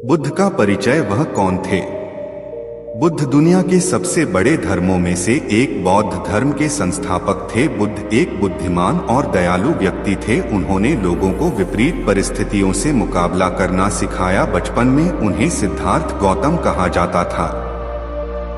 बुद्ध का परिचय वह कौन थे? बुद्ध दुनिया के सबसे बड़े धर्मों में से एक बौद्ध धर्म के संस्थापक थे। बुद्ध एक बुद्धिमान और दयालु व्यक्ति थे। उन्होंने लोगों को विपरीत परिस्थितियों से मुकाबला करना सिखाया। बचपन में उन्हें सिद्धार्थ गौतम कहा जाता था।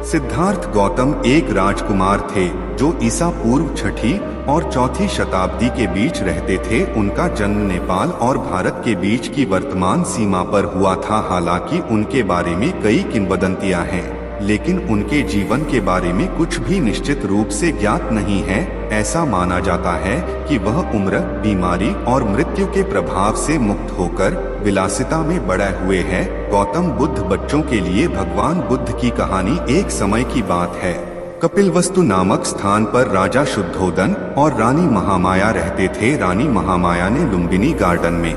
सिद्धार्थ गौतम एक राजकुमार थे जो ईसा पूर्व 6ठी और 4ठी शताब्दी के बीच रहते थे। उनका जन्म नेपाल और भारत के बीच की वर्तमान सीमा पर हुआ था। हालांकि उनके बारे में कई किंवदंतियां हैं, लेकिन उनके जीवन के बारे में कुछ भी निश्चित रूप से ज्ञात नहीं है। ऐसा माना जाता है कि वह उम्र, बीमारी और मृत्यु के प्रभाव से मुक्त होकर विलासिता में बड़े हुए हैं। गौतम बुद्ध बच्चों के लिए भगवान बुद्ध की कहानी एक समय की बात है। कपिलवस्तु नामक स्थान पर राजा शुद्धोदन और रानी महामाया रहते थे। रानी महामाया ने लुम्बिनी गार्डन में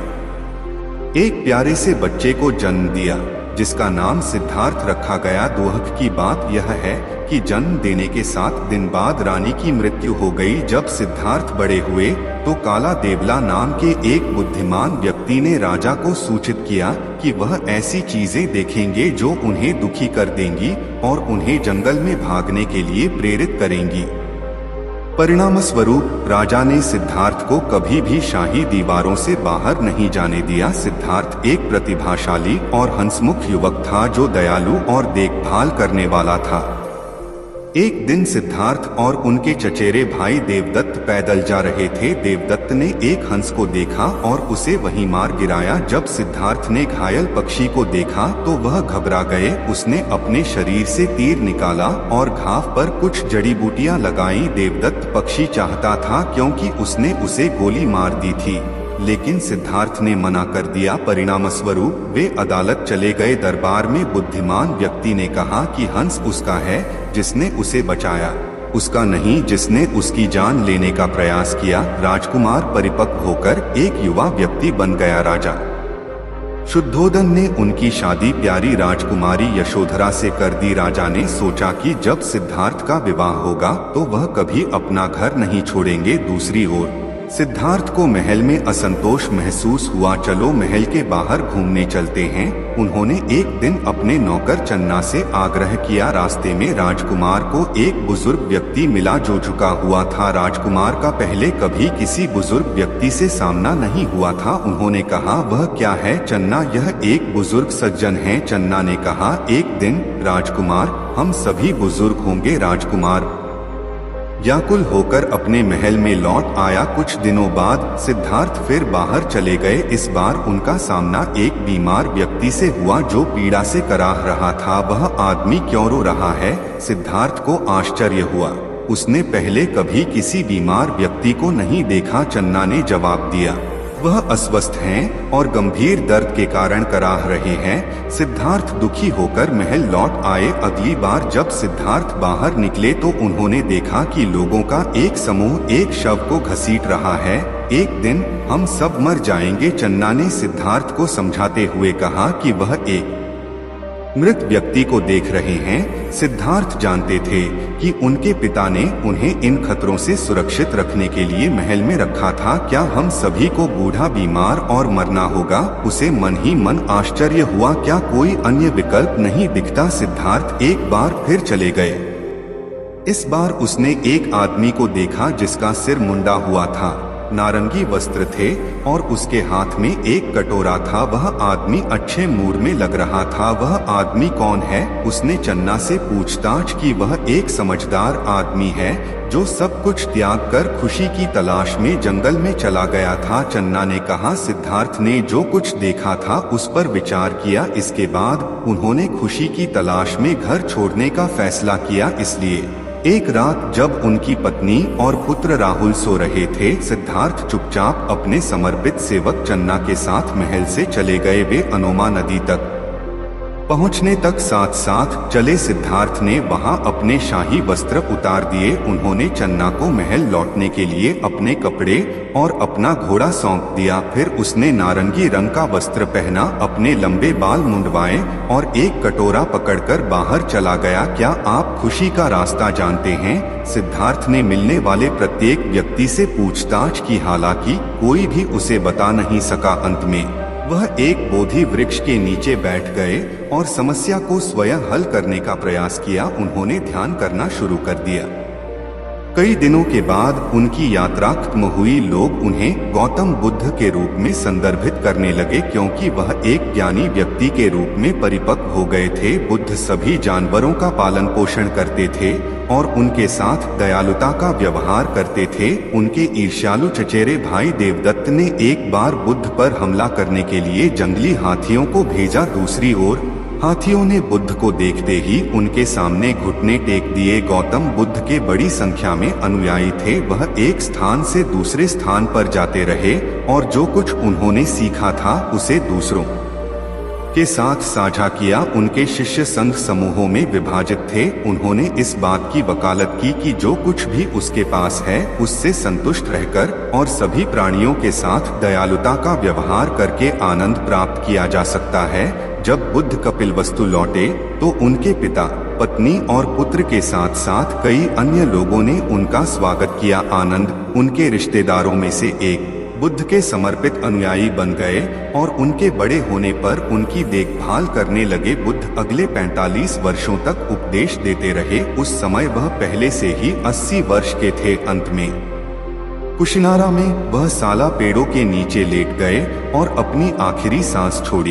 एक प्यारे से बच्चे को जन्म दिया जिसका नाम सिद्धार्थ रखा गया। दुख की बात यह है कि जन्म देने के 7 दिन बाद रानी की मृत्यु हो गई। जब सिद्धार्थ बड़े हुए तो काला देवला नाम के एक बुद्धिमान व्यक्ति ने राजा को सूचित किया कि वह ऐसी चीजें देखेंगे जो उन्हें दुखी कर देंगी और उन्हें जंगल में भागने के लिए प्रेरित करेंगी। परिणामस्वरूप राजा ने सिद्धार्थ को कभी भी शाही दीवारों से बाहर नहीं जाने दिया। सिद्धार्थ एक प्रतिभाशाली और हंसमुख युवक था जो दयालु और देखभाल करने वाला था। एक दिन सिद्धार्थ और उनके चचेरे भाई देवदत्त पैदल जा रहे थे। देवदत्त ने एक हंस को देखा और उसे वहीं मार गिराया। जब सिद्धार्थ ने घायल पक्षी को देखा तो वह घबरा गए। उसने अपने शरीर से तीर निकाला और घाव पर कुछ जड़ी बूटियां लगाई। देवदत्त पक्षी चाहता था क्योंकि उसने उसे गोली मार दी थी, लेकिन सिद्धार्थ ने मना कर दिया। परिणामस्वरूप वे अदालत चले गए। दरबार में बुद्धिमान व्यक्ति ने कहा कि हंस उसका है जिसने उसे बचाया, उसका नहीं जिसने उसकी जान लेने का प्रयास किया। राजकुमार परिपक्व होकर एक युवा व्यक्ति बन गया। राजा शुद्धोदन ने उनकी शादी प्यारी राजकुमारी यशोधरा से कर दी। राजा ने सोचा कि जब सिद्धार्थ का विवाह होगा तो वह कभी अपना घर नहीं छोड़ेंगे। दूसरी ओर सिद्धार्थ को महल में असंतोष महसूस हुआ। चलो महल के बाहर घूमने चलते हैं। उन्होंने एक दिन अपने नौकर चन्ना से आग्रह किया। रास्ते में राजकुमार को एक बुजुर्ग व्यक्ति मिला जो झुका हुआ था। राजकुमार का पहले कभी किसी बुजुर्ग व्यक्ति से सामना नहीं हुआ था। उन्होंने कहा, वह क्या है? चन्ना, यह एक बुजुर्ग सज्जन है। चन्ना ने कहा, एक दिन राजकुमार हम सभी बुजुर्ग होंगे। राजकुमार व्याकुल होकर अपने महल में लौट आया। कुछ दिनों बाद सिद्धार्थ फिर बाहर चले गए। इस बार उनका सामना एक बीमार व्यक्ति से हुआ जो पीड़ा से कराह रहा था। वह आदमी क्यों रो रहा है? सिद्धार्थ को आश्चर्य हुआ। उसने पहले कभी किसी बीमार व्यक्ति को नहीं देखा। चन्ना ने जवाब दिया, वह अस्वस्थ हैं और गंभीर दर्द के कारण कराह रहे हैं। सिद्धार्थ दुखी होकर महल लौट आए। अगली बार जब सिद्धार्थ बाहर निकले तो उन्होंने देखा कि लोगों का एक समूह एक शव को घसीट रहा है। एक दिन हम सब मर जाएंगे। चन्ना ने सिद्धार्थ को समझाते हुए कहा कि वह एक मृत व्यक्ति को देख रहे हैं। सिद्धार्थ जानते थे कि उनके पिता ने उन्हें इन खतरों से सुरक्षित रखने के लिए महल में रखा था। क्या हम सभी को बूढ़ा, बीमार और मरना होगा? उसे मन ही मन आश्चर्य हुआ। क्या कोई अन्य विकल्प नहीं दिखता? सिद्धार्थ एक बार फिर चले गए। इस बार उसने एक आदमी को देखा जिसका सिर मुंडा हुआ था, नारंगी वस्त्र थे और उसके हाथ में एक कटोरा था। वह आदमी अच्छे मूड में लग रहा था। वह आदमी कौन है? उसने चन्ना से पूछताछ की। वह एक समझदार आदमी है जो सब कुछ त्याग कर खुशी की तलाश में जंगल में चला गया था। चन्ना ने कहा। सिद्धार्थ ने जो कुछ देखा था उस पर विचार किया। इसके बाद उन्होंने खुशी की तलाश में घर छोड़ने का फैसला किया। इसलिए एक रात जब उनकी पत्नी और पुत्र राहुल सो रहे थे, सिद्धार्थ चुपचाप अपने समर्पित सेवक चन्ना के साथ महल से चले गए। वे अनोमा नदी तक पहुंचने तक साथ साथ चले। सिद्धार्थ ने वहां अपने शाही वस्त्र उतार दिए। उन्होंने चन्ना को महल लौटने के लिए अपने कपड़े और अपना घोड़ा सौंप दिया। फिर उसने नारंगी रंग का वस्त्र पहना, अपने लंबे बाल मुंडवाए और एक कटोरा पकड़कर बाहर चला गया। क्या आप खुशी का रास्ता जानते हैं? सिद्धार्थ ने मिलने वाले प्रत्येक व्यक्ति से पूछताछ की। हालांकि कोई भी उसे बता नहीं सका। अंत में वह एक बोधि वृक्ष के नीचे बैठ गए और समस्या को स्वयं हल करने का प्रयास किया। उन्होंने ध्यान करना शुरू कर दिया। कई दिनों के बाद उनकी यात्रा खत्म हुई। लोग उन्हें गौतम बुद्ध के रूप में संदर्भित करने लगे, क्योंकि वह एक ज्ञानी व्यक्ति के रूप में परिपक्व हो गए थे। बुद्ध सभी जानवरों का पालन पोषण करते थे और उनके साथ दयालुता का व्यवहार करते थे। उनके ईर्ष्यालु चचेरे भाई देवदत्त ने एक बार बुद्ध पर हमला करने के लिए जंगली हाथियों को भेजा। दूसरी ओर हाथियों ने बुद्ध को देखते ही उनके सामने घुटने टेक दिए। गौतम बुद्ध के बड़ी संख्या में अनुयायी थे। वह एक स्थान से दूसरे स्थान पर जाते रहे और जो कुछ उन्होंने सीखा था उसे दूसरों के साथ साझा किया। उनके शिष्य संघ समूहों में विभाजित थे। उन्होंने इस बात की वकालत की कि जो कुछ भी उसके पास है उससे संतुष्ट रहकर और सभी प्राणियों के साथ दयालुता का व्यवहार करके आनंद प्राप्त किया जा सकता है। जब बुद्ध कपिलवस्तु लौटे तो उनके पिता, पत्नी और पुत्र के साथ साथ कई अन्य लोगों ने उनका स्वागत किया। आनंद उनके रिश्तेदारों में से एक बुद्ध के समर्पित अनुयायी बन गए और उनके बड़े होने पर उनकी देखभाल करने लगे। बुद्ध अगले 45 वर्षों तक उपदेश देते रहे। उस समय वह पहले से ही 80 वर्ष के थे। अंत में कुशिनारा में वह साला पेड़ों के नीचे लेट गए और अपनी आखिरी सांस छोड़ी।